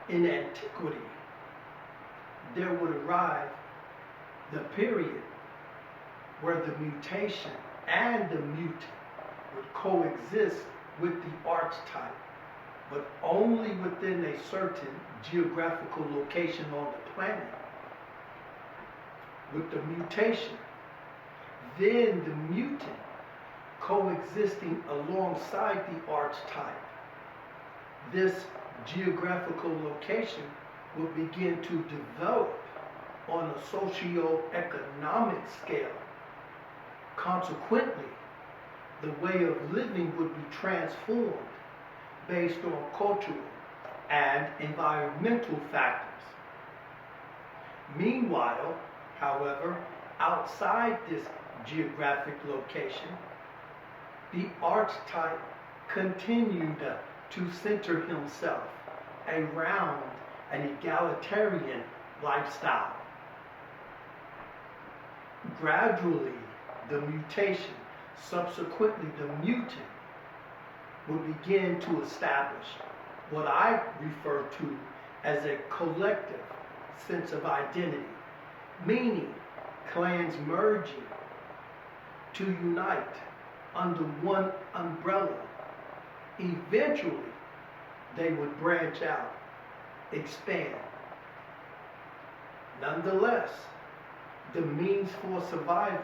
In antiquity, there would arrive the period where the mutation and the mutant would coexist with the archetype, but only within a certain geographical location on the planet. With the mutation, then the mutant coexisting alongside the archetype. This geographical location will begin to develop on a socio-economic scale. Consequently, the way of living would be transformed based on cultural and environmental factors. Meanwhile, however, outside this geographic location, the archetype continued to center himself around an egalitarian lifestyle. Gradually, the mutation, subsequently the mutant, will begin to establish what I refer to as a collective sense of identity, meaning clans merging to unite under one umbrella. Eventually, they would branch out, expand. Nonetheless, the means for survival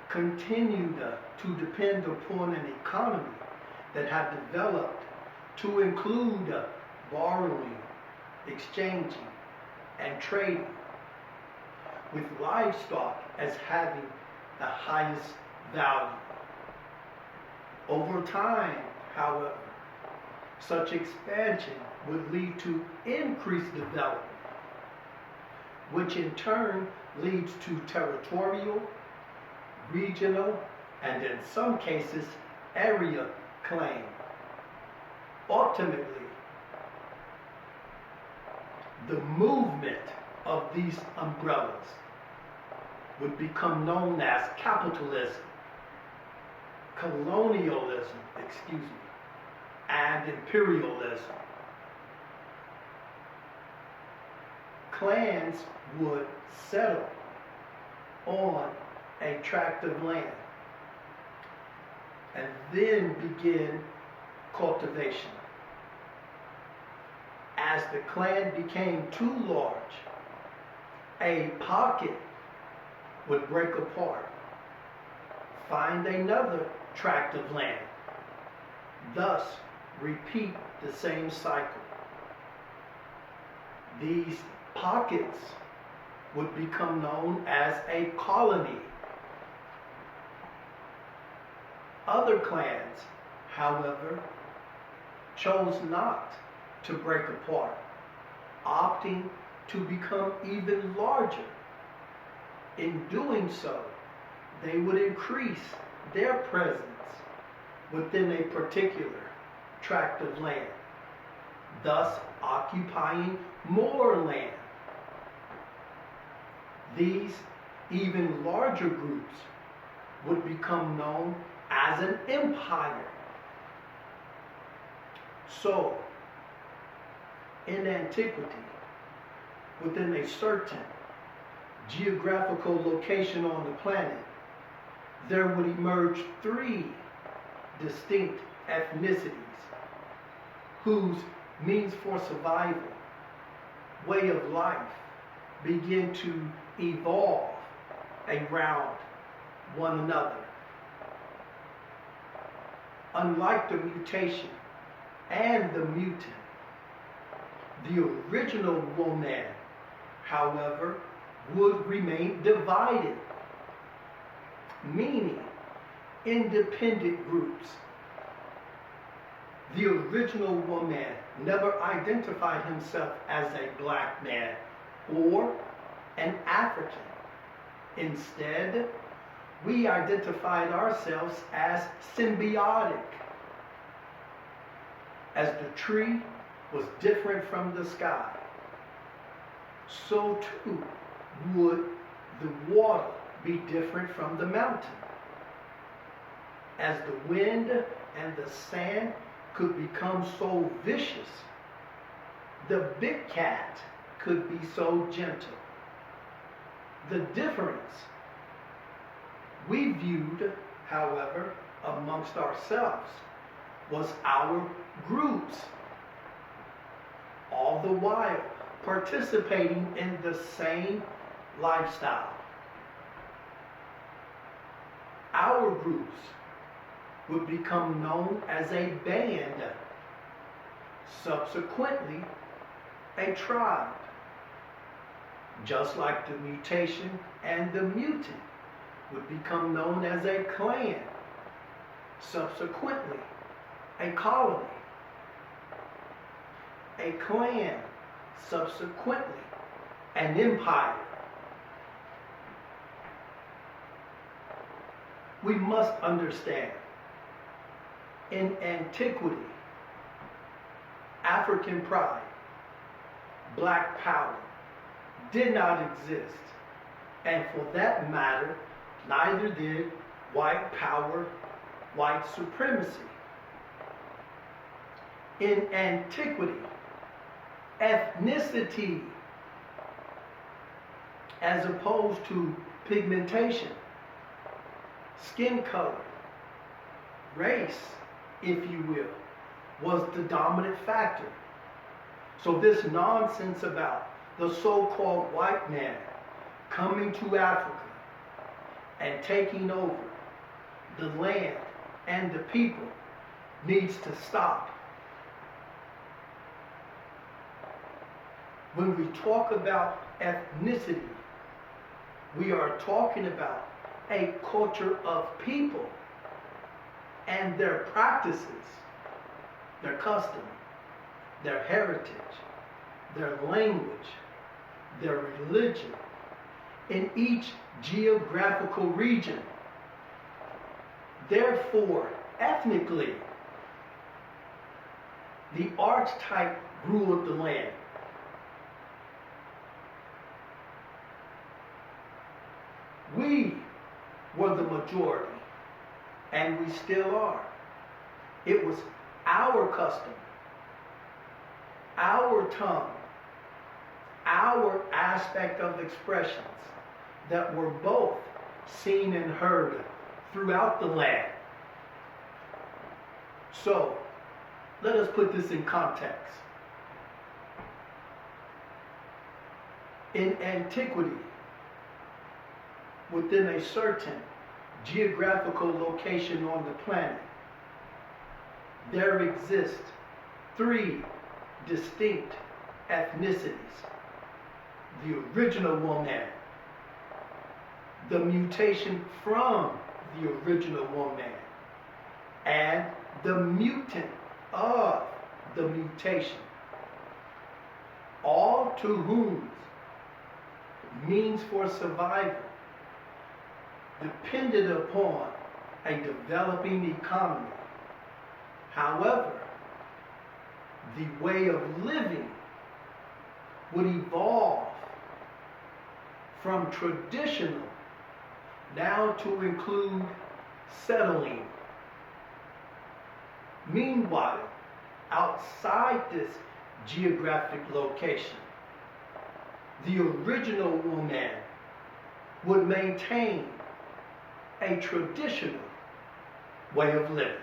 continued to depend upon an economy that had developed to include borrowing, exchanging, and trading, with livestock as having the highest value. Over time, however, such expansion would lead to increased development, which in turn leads to territorial, regional, and in some cases, area claim. Ultimately, the movement of these umbrellas would become known as capitalism, colonialism, and imperialism. Clans would settle on a tract of land and then begin cultivation. As the clan became too large, a pocket would break apart, find another tract of land, thus repeat the same cycle. These pockets would become known as a colony. Other clans, however, chose not to break apart, opting to become even larger. In doing so, they would increase their presence within a particular tract of land, thus occupying more land. These even larger groups would become known as an empire. So, in antiquity, within a certain geographical location on the planet, there would emerge three distinct ethnicities whose means for survival, way of life, begin to evolve around one another. Unlike the mutation and the mutant, the original woman, however, would remain divided, meaning independent groups. The original woman never identified himself as a black man or an African. Instead, we identified ourselves as symbiotic. As the tree was different from the sky, so too would the water be different from the mountain. As the wind and the sand could become so vicious, The big cat could be so gentle. The difference we viewed, however, amongst ourselves was our groups, all the while participating in the same lifestyle. Our groups would become known as a band, subsequently a tribe, just like the mutation and the mutant would become known as a clan, subsequently a colony, a clan, subsequently an empire. We must understand, in antiquity, African pride, black power, did not exist. And for that matter, neither did white power, white supremacy. In antiquity, ethnicity, as opposed to pigmentation, skin color, race, if you will, was the dominant factor. So this nonsense about the so-called white man coming to Africa and taking over the land and the people needs to stop. When we talk about ethnicity, we are talking about a culture of people and their practices, their custom, their heritage, their language, their religion in each geographical region. Therefore, ethnically, the archetype ruled the land. We were the majority, and we still are. It was our custom, our tongue, our aspect of expressions that were both seen and heard throughout the land. So, let us put this in context. In antiquity, within a certain geographical location on the planet, there exist 3 distinct ethnicities. The original woman, the mutation from the original woman, and the mutant of the mutation, all to whom means for survival depended upon a developing economy. However, the way of living would evolve from traditional now to include settling. Meanwhile, outside this geographic location, the original woman would maintain a traditional way of living.